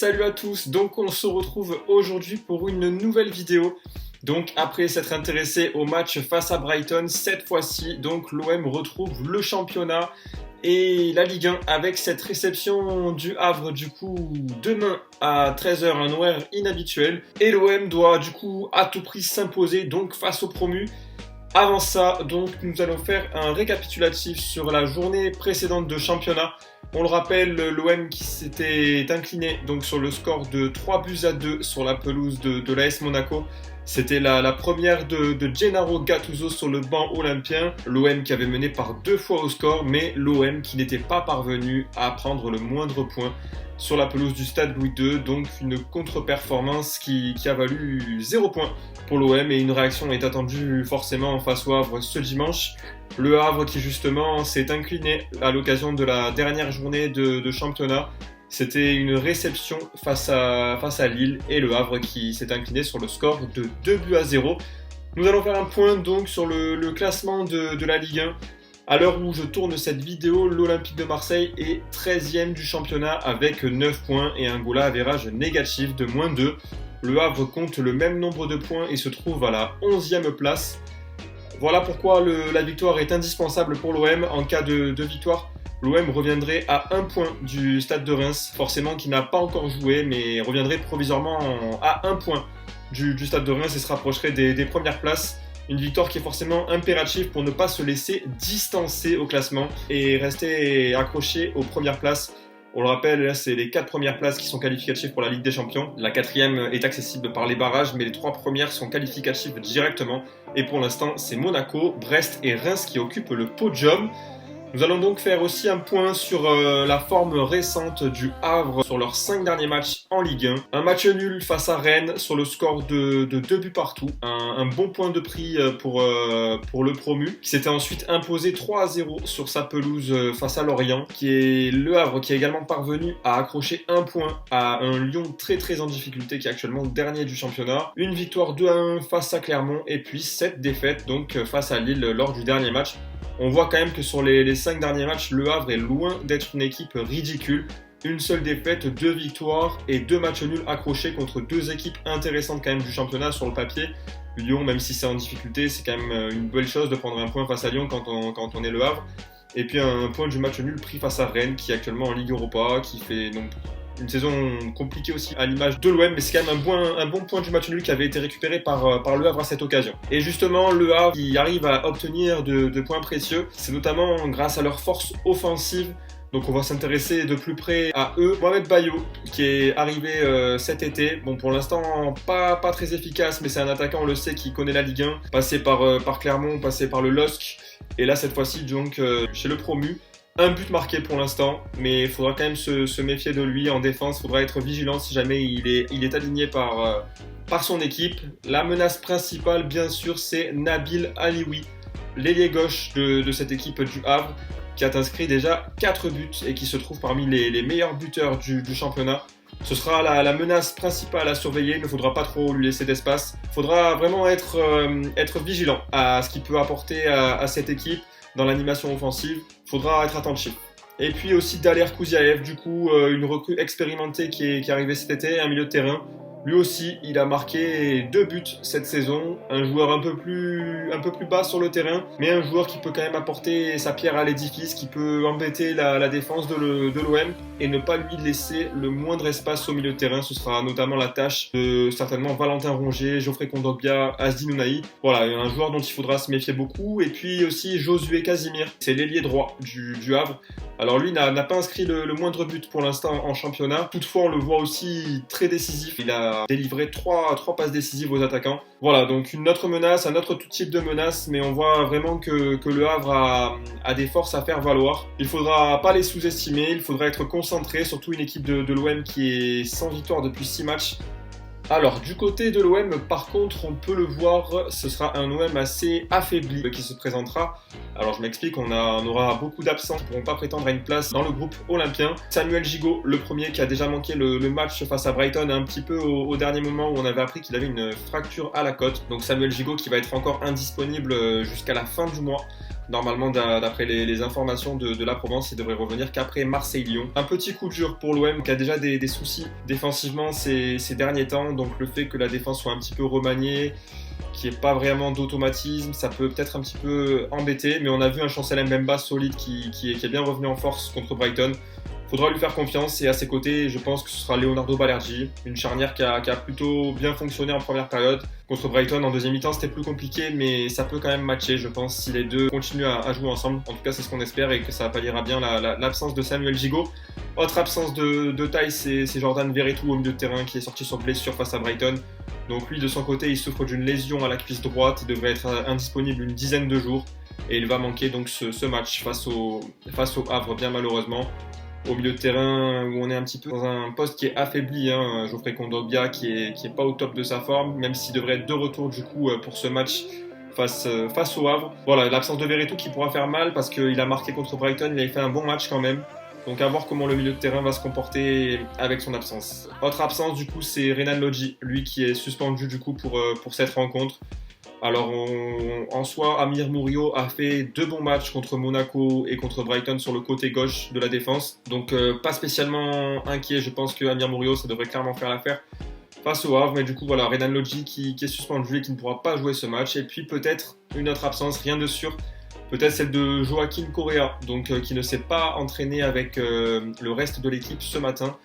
salut à tous, donc on se retrouve aujourd'hui pour une nouvelle vidéo. Donc après s'être intéressé au match face à Brighton, cette fois-ci, donc l'OM retrouve le championnat et la Ligue 1 avec cette réception du Havre du coup demain à 13 h, un horaire inhabituel. Et l'OM doit du coup à tout prix s'imposer donc face aux promus. Avant ça, donc, nous allons faire un récapitulatif sur la journée précédente de championnat. On le rappelle, l'OM qui s'était incliné donc, sur le score de 3-2 sur la pelouse de l'AS Monaco. C'était la première de Gennaro Gattuso sur le banc olympien. L'OM qui avait mené par 2 fois au score, mais l'OM qui n'était pas parvenu à prendre le moindre point sur la pelouse du stade Louis II. Donc une contre-performance qui a valu 0 points pour l'OM et une réaction est attendue forcément face au Havre ce dimanche. Le Havre qui justement s'est incliné à l'occasion de la dernière journée de championnat. C'était une réception face à Lille et le Havre qui s'est incliné sur le score de 2-0. Nous allons faire un point donc sur le classement de la Ligue 1. À l'heure où je tourne cette vidéo, l'Olympique de Marseille est 13e du championnat avec 9 points et un goal average négatif de -2. Le Havre compte le même nombre de points et se trouve à la 11e place. Voilà pourquoi la victoire est indispensable pour l'OM. En cas de victoire, l'OM reviendrait à 1 point du Stade de Reims, forcément qui n'a pas encore joué, mais reviendrait provisoirement à 1 point du Stade de Reims et se rapprocherait des premières places. Une victoire qui est forcément impérative pour ne pas se laisser distancer au classement et rester accroché aux premières places. On le rappelle, là c'est les 4 premières places qui sont qualificatives pour la Ligue des Champions. La 4e est accessible par les barrages, mais les 3 premières sont qualificatives directement. Et pour l'instant, c'est Monaco, Brest et Reims qui occupent le podium. Nous allons donc faire aussi un point sur la forme récente du Havre sur leurs 5 derniers matchs en Ligue 1. Un match nul face à Rennes sur le score de 2 buts partout. Un bon point de prix pour le promu qui s'était ensuite imposé 3-0 sur sa pelouse face à Lorient. Qui est le Havre qui est également parvenu à accrocher 1 point à un Lyon très en difficulté qui est actuellement dernier du championnat. Une victoire 2-1 face à Clermont et puis 7 défaites donc face à Lille lors du dernier match. On voit quand même que sur les 5 derniers matchs, le Havre est loin d'être une équipe ridicule. Une seule défaite, 2 victoires et 2 matchs nuls accrochés contre 2 équipes intéressantes quand même du championnat sur le papier. Lyon, même si c'est en difficulté, c'est quand même une belle chose de prendre un point face à Lyon quand on est le Havre. Et puis un point du match nul pris face à Rennes qui est actuellement en Ligue Europa, qui fait donc une saison compliquée aussi à l'image de l'OM, mais c'est quand même un bon point du match nul qui avait été récupéré par le Havre à cette occasion. Et justement, le Havre qui arrive à obtenir de points précieux, c'est notamment grâce à leur force offensive. Donc on va s'intéresser de plus près à eux. Mohamed Bayo qui est arrivé cet été. Bon pour l'instant pas très efficace, mais c'est un attaquant, on le sait, qui connaît la Ligue 1. Passé par Clermont, passé par le LOSC. Et là cette fois-ci donc chez le promu. Un but marqué pour l'instant, mais il faudra quand même se méfier de lui en défense. Il faudra être vigilant si jamais il est aligné par son équipe. La menace principale, bien sûr, c'est Nabil Alioui, l'ailier gauche de cette équipe du Havre, qui a inscrit déjà 4 buts et qui se trouve parmi les meilleurs buteurs du championnat. Ce sera la menace principale à surveiller, il ne faudra pas trop lui laisser d'espace. Il faudra vraiment être vigilant à ce qu'il peut apporter à cette équipe. Dans l'animation offensive, il faudra être attentif. Et puis aussi Daler Kouziaev, du coup, une recrue expérimentée qui est arrivée cet été, un milieu de terrain. Lui aussi, il a marqué 2 buts cette saison. Un joueur un peu plus bas sur le terrain, mais un joueur qui peut quand même apporter sa pierre à l'édifice, qui peut embêter la défense de l'OM et ne pas lui laisser le moindre espace au milieu de terrain. Ce sera notamment la tâche de certainement Valentin Rongier, Geoffrey Kondogbia, Asdin Ounahi. Voilà, un joueur dont il faudra se méfier beaucoup. Et puis aussi Josué Casimir, c'est l'ailier droit du Havre. Alors lui n'a pas inscrit le moindre but pour l'instant en championnat. Toutefois, on le voit aussi très décisif. Il a délivré 3 passes décisives aux attaquants. Voilà, donc une autre menace, un autre tout type de menace, mais on voit vraiment que le Havre a des forces à faire valoir. Il faudra pas les sous-estimer, il faudra être concentré, surtout une équipe de l'OM qui est sans victoire depuis 6 matchs. Alors, du côté de l'OM, par contre, on peut le voir, ce sera un OM assez affaibli qui se présentera. Alors, je m'explique, on aura beaucoup d'absents qui ne pourront pas prétendre à une place dans le groupe olympien. Samuel Gigot, le premier qui a déjà manqué le match face à Brighton un petit peu au dernier moment où on avait appris qu'il avait une fracture à la côte. Donc Samuel Gigot qui va être encore indisponible jusqu'à la fin du mois. Normalement, d'après les informations de la Provence, il devrait revenir qu'après Marseille-Lyon. Un petit coup dur pour l'OM qui a déjà des soucis défensivement ces derniers temps. Donc le fait que la défense soit un petit peu remaniée, qu'il n'y ait pas vraiment d'automatisme, ça peut peut-être un petit peu embêter. Mais on a vu un Chancel Mbemba solide qui est bien revenu en force contre Brighton. Faudra lui faire confiance et à ses côtés, je pense que ce sera Leonardo Balerdi, une charnière qui a plutôt bien fonctionné en première période. Contre Brighton, en deuxième mi-temps, c'était plus compliqué, mais ça peut quand même matcher, je pense, si les deux continuent à jouer ensemble. En tout cas, c'est ce qu'on espère et que ça palliera bien l'absence de Samuel Gigot. Autre absence de taille, c'est Jordan Verretou au milieu de terrain qui est sorti sur blessure face à Brighton. Donc lui, de son côté, il souffre d'une lésion à la cuisse droite, il devrait être indisponible une dizaine de jours et il va manquer donc ce match face au Havre, bien malheureusement. Au milieu de terrain où on est un petit peu dans un poste qui est affaibli, Geoffrey Kondogbia qui est pas au top de sa forme, même s'il devrait être de retour du coup pour ce match face au Havre. Voilà, l'absence de Verretou qui pourra faire mal parce qu'il a marqué contre Brighton, il avait fait un bon match quand même. Donc à voir comment le milieu de terrain va se comporter avec son absence. Autre absence du coup, c'est Renan Lodji, lui qui est suspendu du coup pour cette rencontre. Alors en soi, Amir Murillo a fait 2 bons matchs contre Monaco et contre Brighton sur le côté gauche de la défense. Donc pas spécialement inquiet, je pense que Amir Murillo, ça devrait clairement faire l'affaire face au Havre. Mais du coup voilà, Renan Lodji qui est suspendu et qui ne pourra pas jouer ce match. Et puis peut-être une autre absence, rien de sûr. Peut-être celle de Joaquin Correa, donc qui ne s'est pas entraîné avec le reste de l'équipe ce matin.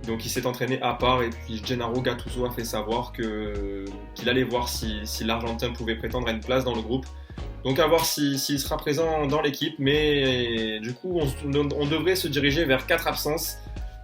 Donc il s'est entraîné à part et puis Gennaro Gattuso a fait savoir qu'il allait voir si l'Argentin pouvait prétendre à une place dans le groupe. Donc à voir s'il sera présent dans l'équipe, mais du coup on devrait se diriger vers 4 absences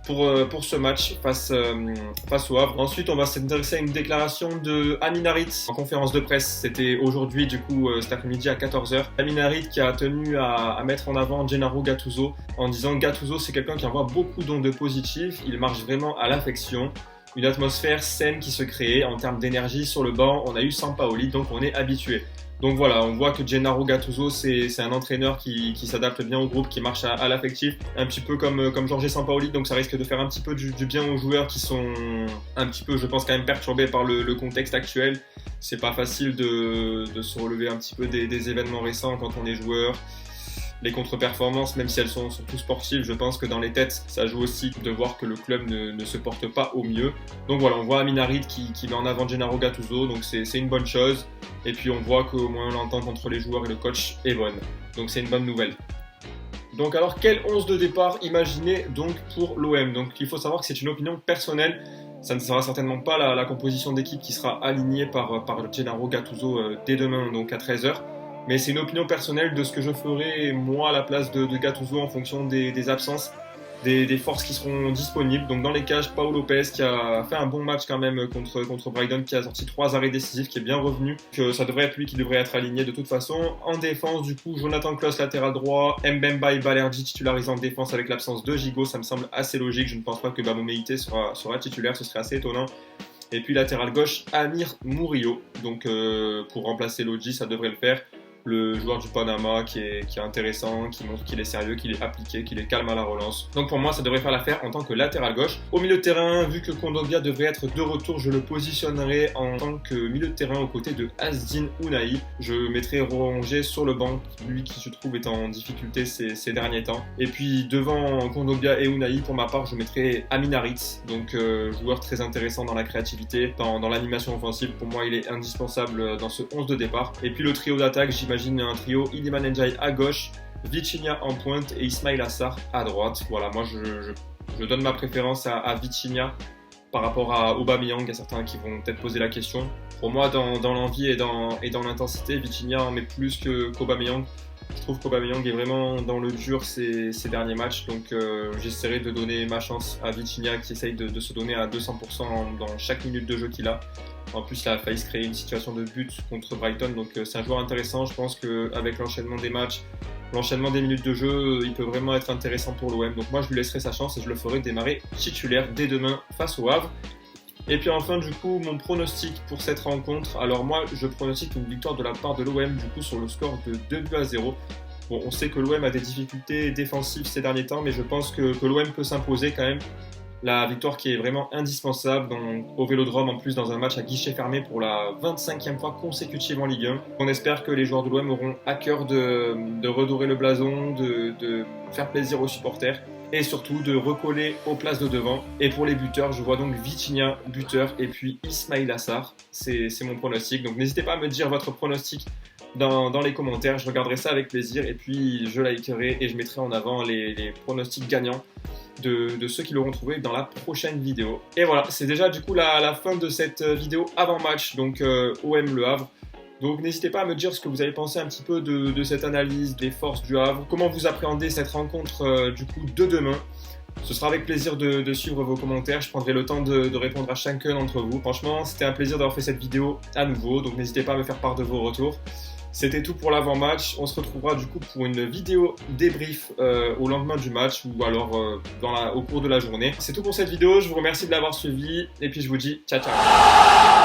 pour ce match face au Havre. Ensuite, on va s'intéresser à une déclaration de Amin Harit en conférence de presse. C'était aujourd'hui, du coup, cet après-midi à 14h. Amin Harit qui a tenu à mettre en avant Gennaro Gattuso en disant « Gattuso, c'est quelqu'un qui envoie beaucoup d'ondes positives. Il marche vraiment à l'affection. Une atmosphère saine qui se crée en termes d'énergie sur le banc. On a eu Sampaoli, donc on est habitué. » Donc voilà, on voit que Gennaro Gattuso, c'est un entraîneur qui s'adapte bien au groupe, qui marche à l'affectif, un petit peu comme Jorge Sampaoli, donc ça risque de faire un petit peu du bien aux joueurs qui sont un petit peu, je pense, quand même perturbés par le contexte actuel. C'est pas facile de se relever un petit peu des événements récents quand on est joueur. Les contre-performances, même si elles sont surtout sportives, je pense que dans les têtes, ça joue aussi de voir que le club ne se porte pas au mieux. Donc voilà, on voit Amin Harit qui met en avant Gennaro Gattuso, donc c'est une bonne chose. Et puis on voit qu'au moins l'entente entre les joueurs et le coach est bonne. Donc c'est une bonne nouvelle. Donc alors, quel 11 de départ imaginer donc pour l'OM? Donc il faut savoir que c'est une opinion personnelle. Ça ne sera certainement pas la composition d'équipe qui sera alignée par Gennaro Gattuso dès demain, donc à 13h. Mais c'est une opinion personnelle de ce que je ferai moi à la place de Gattuso en fonction des absences, des forces qui seront disponibles. Donc dans les cages, Pau Lopez qui a fait un bon match quand même contre Brighton, qui a sorti 3 arrêts décisifs, qui est bien revenu. Que ça devrait être lui qui devrait être aligné de toute façon. En défense, du coup, Jonathan Klaus latéral droit, Mbemba et Balerdi titularisés en défense avec l'absence de Gigot, ça me semble assez logique. Je ne pense pas que Bamou Meïté sera titulaire, ce serait assez étonnant. Et puis latéral gauche, Amir Murillo. Donc pour remplacer Lodji, ça devrait le faire. Le joueur du Panama qui est intéressant, qui montre qu'il est sérieux, qu'il est appliqué, qu'il est calme à la relance. Donc pour moi, ça devrait faire l'affaire en tant que latéral gauche. Au milieu de terrain, vu que Kondogbia devrait être de retour, je le positionnerai en tant que milieu de terrain aux côtés de Azzedine Ounahi. Je mettrai Rongier sur le banc, lui qui je trouve est en difficulté ces derniers temps. Et puis devant Kondogbia et Ounahi, pour ma part, je mettrai Amin Harit, donc joueur très intéressant dans la créativité, dans l'animation offensive. Pour moi, il est indispensable dans ce 11 de départ. Et puis le trio d'attaque, j'imagine un trio Iliman Ndiaye à gauche, Vitinha en pointe et Ismail Assar à droite. Voilà, moi je donne ma préférence à Vitinha par rapport à Aubameyang. Il y a certains qui vont peut-être poser la question. Pour moi, dans l'envie et dans l'intensité, Vitinha en met plus qu'Aubameyang. Je trouve qu'Aubameyang est vraiment dans le dur ces derniers matchs, donc j'essaierai de donner ma chance à Vitinha qui essaye de se donner à 200% dans chaque minute de jeu qu'il a. En plus, il a failli se créer une situation de but contre Brighton, donc c'est un joueur intéressant. Je pense qu'avec l'enchaînement des matchs, l'enchaînement des minutes de jeu, il peut vraiment être intéressant pour l'OM. Donc moi, je lui laisserai sa chance et je le ferai démarrer titulaire dès demain face au Havre. Et puis enfin, du coup, mon pronostic pour cette rencontre. Alors moi, je pronostique une victoire de la part de l'OM, du coup, sur le score de 2-0. Bon, on sait que l'OM a des difficultés défensives ces derniers temps, mais je pense que l'OM peut s'imposer quand même. La victoire qui est vraiment indispensable au Vélodrome, en plus dans un match à guichet fermé pour la 25e fois consécutive en Ligue 1. On espère que les joueurs de l'OM auront à cœur de redorer le blason, de faire plaisir aux supporters et surtout de recoller aux places de devant. Et pour les buteurs, je vois donc Vitinha buteur et puis Ismaïla Sarr. C'est mon pronostic. Donc n'hésitez pas à me dire votre pronostic dans les commentaires. Je regarderai ça avec plaisir et puis je likerai et je mettrai en avant les pronostics gagnants de ceux qui l'auront trouvé dans la prochaine vidéo. Et voilà, c'est déjà du coup la fin de cette vidéo avant-match, donc OM Le Havre. Donc n'hésitez pas à me dire ce que vous avez pensé un petit peu de cette analyse des forces du Havre, comment vous appréhendez cette rencontre du coup de demain. Ce sera avec plaisir de suivre vos commentaires, je prendrai le temps de répondre à chacun d'entre vous. Franchement, c'était un plaisir d'avoir fait cette vidéo à nouveau, donc n'hésitez pas à me faire part de vos retours. C'était tout pour l'avant-match. On se retrouvera du coup pour une vidéo débrief au lendemain du match ou alors au cours de la journée. C'est tout pour cette vidéo. Je vous remercie de l'avoir suivi et puis je vous dis ciao ciao.